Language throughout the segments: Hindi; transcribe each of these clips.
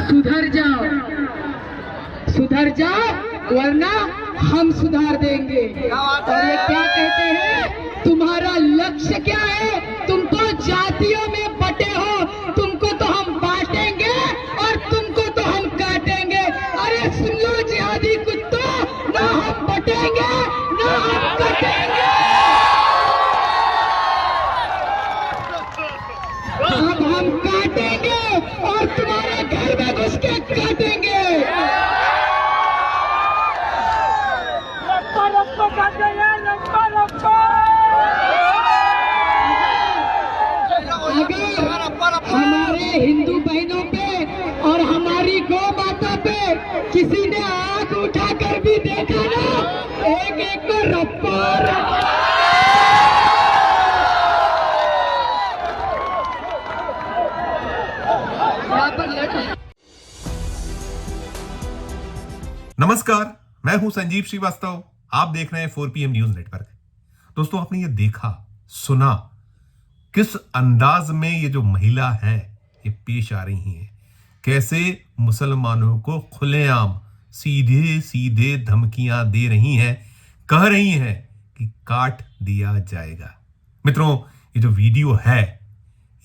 सुधर जाओ, सुधर जाओ, वरना हम सुधार देंगे। और ये क्या कहते हैं, तुम्हारा लक्ष्य क्या है? तुम तो जातियों में बटे हो, तुमको तो हम बांटेंगे और तुमको तो हम काटेंगे। अरे सुन लो जिहादी कुत्तों, ना हम बटेंगे ना हम कटेंगे। अब हम काटेंगे और तुम्हारे घर में घुस के काटेंगे। अगर हमारे हिंदू बहनों पे और हमारी गौ माता पे किसी ने आंख उठाकर भी देखा ना, एक एक को रफ्तार। नमस्कार, मैं हूं संजीव श्रीवास्तव। आप देख रहे हैं 4PM न्यूज नेटवर्क। दोस्तों, आपने ये देखा सुना किस अंदाज में ये जो महिला हैं ये पेश आ रही हैं, कैसे मुसलमानों को खुलेआम सीधे सीधे धमकियां दे रही हैं, कह रही हैं कि काट दिया जाएगा। मित्रों, ये जो वीडियो है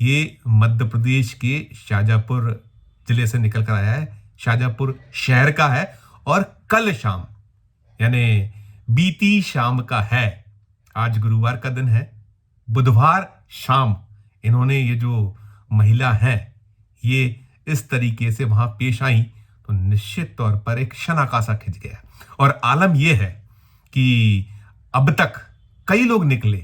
ये मध्य प्रदेश के शाजापुर जिले से निकल कर आया है, शाजापुर शहर का है और कल शाम यानी बीती शाम का है। आज गुरुवार का दिन है, बुधवार शाम इन्होंने ये जो महिला है ये इस तरीके से वहां पेश आई तो निश्चित तौर पर एक शनाका सा खिंच गया। और आलम यह है कि अब तक कई लोग निकले,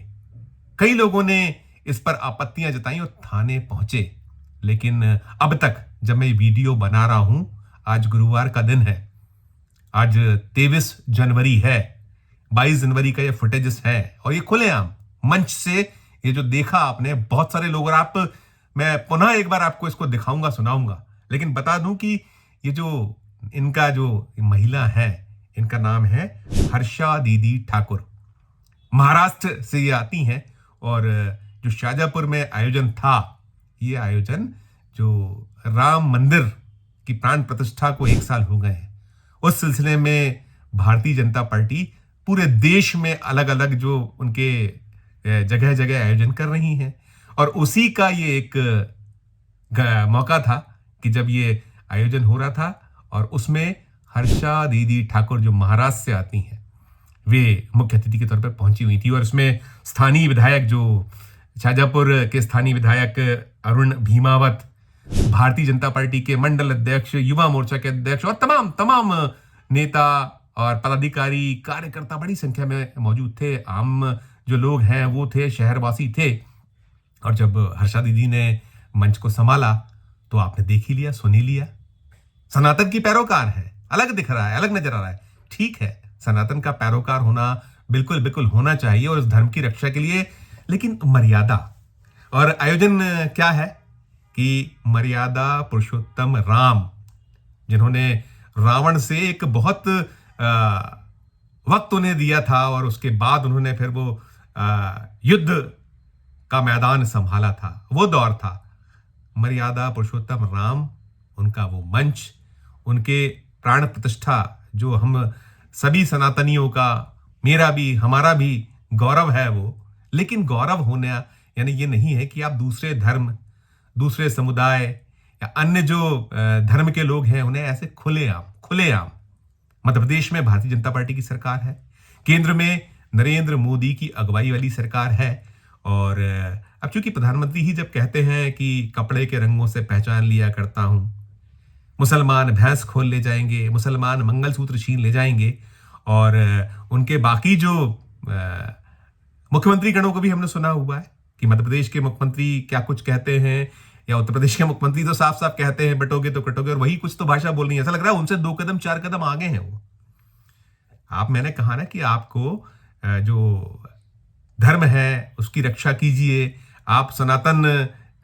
कई लोगों ने इस पर आपत्तियां जताई और थाने पहुंचे, लेकिन अब तक जब मैं ये वीडियो बना रहा हूं, आज गुरुवार का दिन है, आज 23 जनवरी है, 22 जनवरी का ये फुटेजेस है और ये खुलेआम मंच से ये जो देखा आपने बहुत सारे लोग, और मैं पुनः एक बार आपको इसको दिखाऊंगा सुनाऊंगा। लेकिन बता दूं कि ये जो इनका जो महिला है इनका नाम है हर्षा दीदी ठाकुर, महाराष्ट्र से ये आती हैं। और जो शाजापुर में आयोजन था, ये आयोजन जो राम मंदिर की प्राण प्रतिष्ठा को 1 साल हो गए हैं, उस सिलसिले में भारतीय जनता पार्टी पूरे देश में अलग अलग जो उनके जगह जगह आयोजन कर रही हैं। और उसी का ये एक मौका था कि जब ये आयोजन हो रहा था और उसमें हर्षा दीदी ठाकुर जो महाराष्ट्र से आती हैं वे मुख्य अतिथि के तौर पर पहुंची हुई थी। और उसमें स्थानीय विधायक जो शाजापुर के स्थानीय विधायक अरुण भीमावत, भारतीय जनता पार्टी के मंडल अध्यक्ष, युवा मोर्चा के अध्यक्ष और तमाम नेता और पदाधिकारी कार्यकर्ता बड़ी संख्या में मौजूद थे। आम जो लोग हैं वो थे, शहरवासी थे। और जब हर्षा दीदी ने मंच को संभाला तो आपने देख ही लिया, सुन ही लिया। सनातन की पैरोकार है, अलग दिख रहा है, अलग नजर आ रहा है। ठीक है, सनातन का पैरोकार होना बिल्कुल बिल्कुल होना चाहिए और उस धर्म की रक्षा के लिए, लेकिन मर्यादा। और आयोजन क्या है कि मर्यादा पुरुषोत्तम राम, जिन्होंने रावण से एक बहुत वक्त उन्हें दिया था और उसके बाद उन्होंने फिर वो युद्ध का मैदान संभाला था, वो दौर था। मर्यादा पुरुषोत्तम राम, उनका वो मंच, उनके प्राण प्रतिष्ठा जो हम सभी सनातनियों का, मेरा भी, हमारा भी गौरव है वो। लेकिन गौरव होना यानी ये नहीं है कि आप दूसरे धर्म, दूसरे समुदाय या अन्य जो धर्म के लोग हैं उन्हें ऐसे खुलेआम मध्य प्रदेश में भारतीय जनता पार्टी की सरकार है, केंद्र में नरेंद्र मोदी की अगुवाई वाली सरकार है। और अब चूंकि प्रधानमंत्री ही जब कहते हैं कि कपड़े के रंगों से पहचान लिया करता हूं, मुसलमान भैंस खोल ले जाएंगे, मुसलमान मंगलसूत्र छीन ले जाएंगे, और उनके बाकी जो मुख्यमंत्री गणों को भी हमने सुना हुआ है कि मध्य प्रदेश के मुख्यमंत्री क्या कुछ कहते हैं, या उत्तर प्रदेश के मुख्यमंत्री तो साफ साफ कहते हैं बटोगे तो कटोगे, और वही कुछ तो भाषा बोल रही है। ऐसा लग रहा है उनसे 2 कदम 4 कदम आगे हैं वो। मैंने कहा ना कि आपको जो धर्म है उसकी रक्षा कीजिए, आप सनातन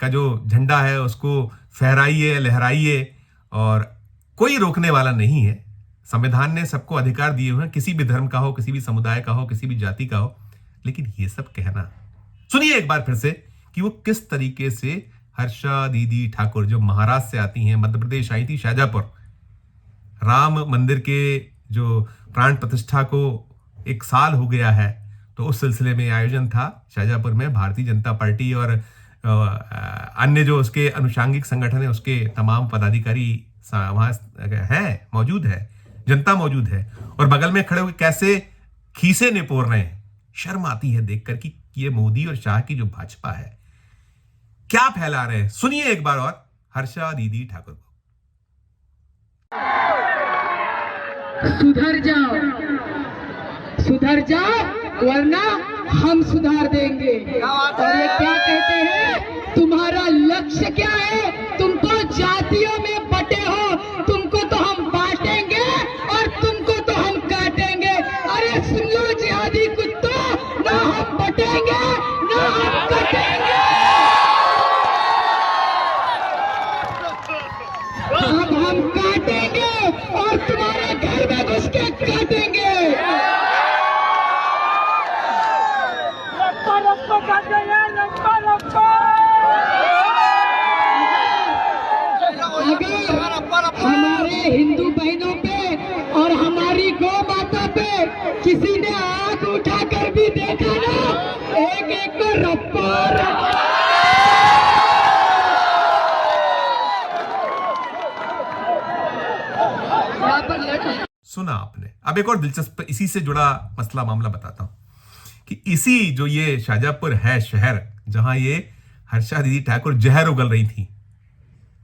का जो झंडा है उसको फहराइए, लहराइए, और कोई रोकने वाला नहीं है। संविधान ने सबको अधिकार दिए हुए हैं, किसी भी धर्म का हो, किसी भी समुदाय का हो, किसी भी जाति का हो। लेकिन ये सब कहना, सुनिए एक बार फिर से कि वो किस तरीके से हर्षा दीदी ठाकुर जो महाराष्ट्र से आती हैं, मध्य प्रदेश आई थी, शाहजहाँपुर राम मंदिर के जो प्राण प्रतिष्ठा को 1 साल हो गया है, तो उस सिलसिले में आयोजन था शाहजहाँपुर में। भारतीय जनता पार्टी और अन्य जो उसके अनुषांगिक संगठन है उसके तमाम पदाधिकारी वहाँ हैं, मौजूद है, जनता मौजूद है, और बगल में खड़े हुए कैसे खीसे निपोर रहे हैं। शर्म आती है देखकर कि ये मोदी और शाह की जो भाजपा है क्या फैला रहे हैं। सुनिए एक बार और हर्षा दीदी ठाकुर को। सुधर जाओ वरना हम सुधार देंगे। और ये क्या कहते हैं, तुम्हारा लक्ष्य क्या है? तुम तो जातियों में बटे हो, तुमको तो हम बांटेंगे और तुमको तो हम काटेंगे। अरे सुन लो जिहादी कुत्तों, ना हम बटेंगे ना हम कटेंगे। अब हम काटेंगे और तुम्हारे घर में घुस के काटेंगे। अगर हमारे हिंदू बहनों पे और हमारी गौ माता पे किसी ने आंख उठाकर भी देखा ना, एक एक को रफ्तार सुना आपने। अब एक और दिलचस्प इसी से जुड़ा मसला मामला बताता हूं कि इसी जो ये शाहजहाँपुर है शहर जहां ये हर्षा दीदी ठाकुर जहर उगल रही थी,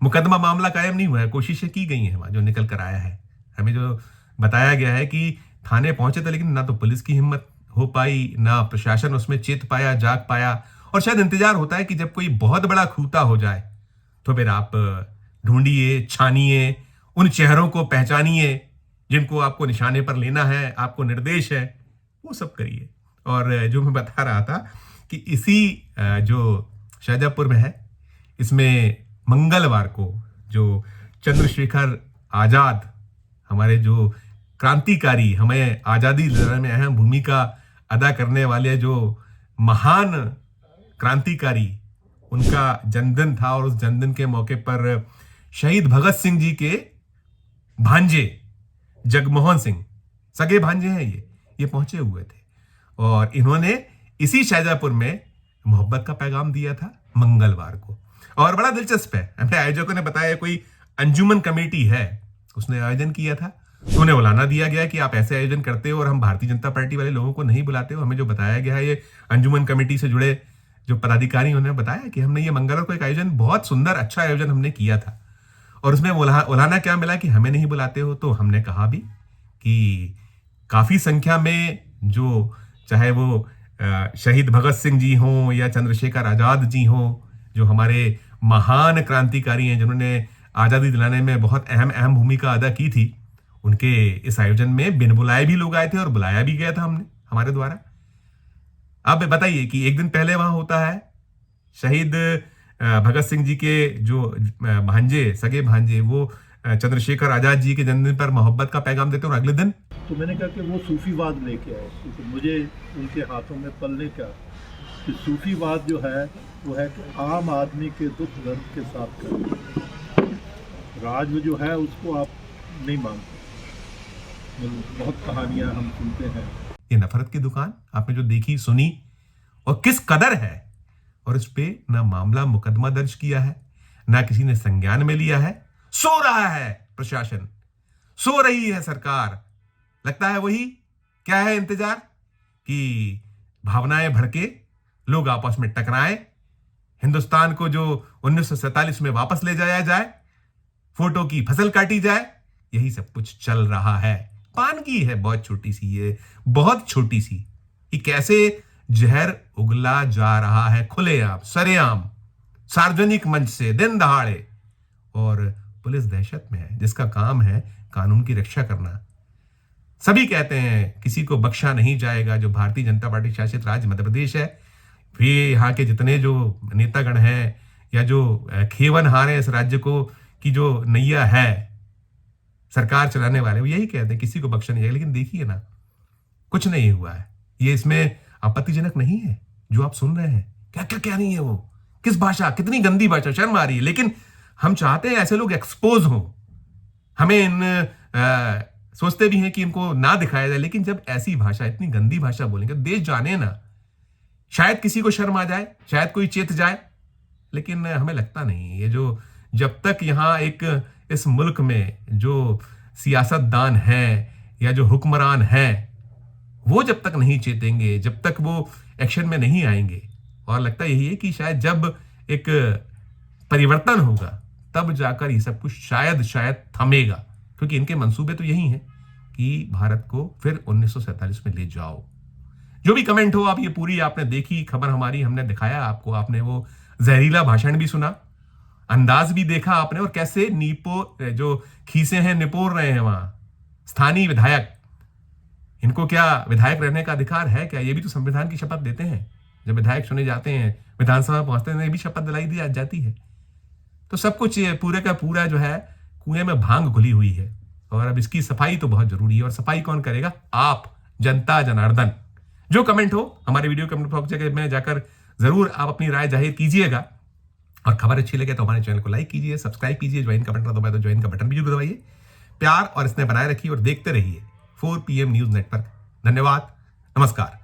मुकदमा मामला कायम नहीं हुआ है, कोशिशें की गई हैं वहां, जो निकल कर आया है हमें जो बताया गया है कि थाने पहुंचे थे, लेकिन ना तो पुलिस की हिम्मत हो पाई, ना प्रशासन उसमें चेत पाया, जाग पाया। और शायद इंतजार होता है कि जब कोई बहुत बड़ा खूंटा हो जाए तो फिर आप ढूंढिए, छानिए, उन चेहरों को पहचानिए जिनको आपको निशाने पर लेना है, आपको निर्देश है, वो सब करिए। और जो मैं बता रहा था कि इसी जो शाहजहाँपुर में है, इसमें मंगलवार को जो चंद्रशेखर आजाद, हमारे जो क्रांतिकारी, हमें आज़ादी दिलाने में अहम भूमिका अदा करने वाले जो महान क्रांतिकारी, उनका जन्मदिन था। और उस जन्मदिन के मौके पर शहीद भगत सिंह जी के भांजे जगमोहन सिंह, सगे भांजे हैं ये पहुंचे हुए थे और इन्होंने इसी शाहजहाँपुर में मोहब्बत का पैगाम दिया था मंगलवार को। और बड़ा दिलचस्प है, हमें आयोजकों ने बताया कोई अंजुमन कमेटी है, उसने आयोजन किया था, तो उन्हें बुलाना दिया गया कि आप ऐसे आयोजन करते हो और हम भारतीय जनता पार्टी वाले लोगों को नहीं बुलाते हो। हमें जो बताया गया है, ये अंजुमन कमेटी से जुड़े जो पदाधिकारी उन्होंने बताया कि हमने ये मंगलवार को एक आयोजन, बहुत सुंदर अच्छा आयोजन हमने किया था, और उसमें उलाना क्या मिला कि हमें नहीं बुलाते हो। तो हमने कहा भी कि काफी संख्या में जो, चाहे वो शहीद भगत सिंह जी हों या चंद्रशेखर आजाद जी हों, जो हमारे महान क्रांतिकारी हैं जिन्होंने आजादी दिलाने में बहुत अहम भूमिका अदा की थी, उनके इस आयोजन में बिन बुलाए भी लोग आए थे और बुलाया भी गया था हमने, हमारे द्वारा। अब बताइए कि एक दिन पहले वहां होता है शहीद भगत सिंह जी के जो भांजे, सगे भांजे, वो चंद्रशेखर आजाद जी के जन्मदिन पर मोहब्बत का पैगाम देते हैं, और अगले दिन तो मैंने कहा कि वो सूफीवाद लेके आए, क्योंकि मुझे उनके हाथों में पल्ले का कि सूफीवाद जो है वो है कि आम आदमी के दुख दर्द के साथ करना, राज जो है उसको आप नहीं मानते। बहुत कहानियां हम सुनते हैं। ये नफरत की दुकान आपने जो देखी, सुनी, और किस कदर है, और इस पे ना मामला मुकदमा दर्ज किया है, ना किसी ने संज्ञान में लिया है। सो रहा है प्रशासन, सो रही है सरकार। लगता है वही क्या है इंतजार कि भावनाएं भड़के, लोग आपस में टकराएं, हिंदुस्तान को जो 1947 में वापस ले जाया जाए, फोटो की फसल काटी जाए, यही सब कुछ चल रहा है। पान की है बहुत छोटी सी, ये बहुत छोटी सी, कि कैसे जहर उगला जा रहा है खुलेआम, सरेआम, सार्वजनिक मंच से, दिन दहाड़े। और पुलिस दहशत में है, जिसका काम है कानून की रक्षा करना। सभी कहते हैं किसी को बख्शा नहीं जाएगा। जो भारतीय जनता पार्टी शासित राज्य मध्य प्रदेश है, वे यहाँ के जितने जो नेतागण हैं या जो खेवनहार हैं इस राज्य को की जो नैया है सरकार चलाने वाले, वो यही कहते हैं किसी को बख्शा नहीं जाएगा। लेकिन देखिए ना, कुछ नहीं हुआ है। ये इसमें आपत्तिजनक नहीं है जो आप सुन रहे हैं? क्या क्या क्या नहीं है वो, किस भाषा, कितनी गंदी भाषा, शर्म आ रही है। लेकिन हम चाहते हैं ऐसे लोग एक्सपोज हों, हमें सोचते भी हैं कि इनको ना दिखाया जाए, लेकिन जब ऐसी भाषा, इतनी गंदी भाषा बोलेंगे, देश जाने ना, शायद किसी को शर्म आ जाए, शायद कोई चेत जाए, लेकिन हमें लगता नहीं। ये जो जब तक यहां एक इस मुल्क में जो सियासतदान हैं या जो हुक्मरान हैं, वो जब तक नहीं चेतेंगे, जब तक वो एक्शन में नहीं आएंगे, और लगता यही है कि शायद जब एक परिवर्तन होगा तब जाकर ये सब कुछ शायद थमेगा, क्योंकि इनके मंसूबे तो यही हैं कि भारत को फिर 1947 में ले जाओ। जो भी कमेंट हो, आप ये पूरी आपने देखी खबर हमारी, हमने दिखाया आपको, आपने वो जहरीला भाषण भी सुना, अंदाज भी देखा आपने, और कैसे जो खीसे हैं निपोर रहे हैं वहां स्थानीय विधायक। इनको क्या विधायक रहने का अधिकार है क्या? ये भी तो संविधान की शपथ देते हैं। जब विधायक चुने जाते हैं, विधानसभा पहुंचते हैं, भी शपथ दिलाई दी जाती है। तो सब कुछ पूरे का पूरा जो है कुएं में भांग घुली हुई है, और अब इसकी सफाई तो बहुत जरूरी है। और सफाई कौन करेगा? आप, जनता जनार्दन। जो कमेंट हो हमारे वीडियो कमेंट बॉक्स में जाकर जरूर आप अपनी राय जाहिर कीजिएगा, और खबर अच्छी लगे तो हमारे चैनल को लाइक कीजिए, सब्सक्राइब कीजिए, ज्वाइन का बटन दबाए तो ज्वाइन का बटन भी जरूर दबाइए। प्यार और इसने बनाए रखिए और देखते रहिए 4 PM न्यूज नेटवर्क। धन्यवाद, नमस्कार।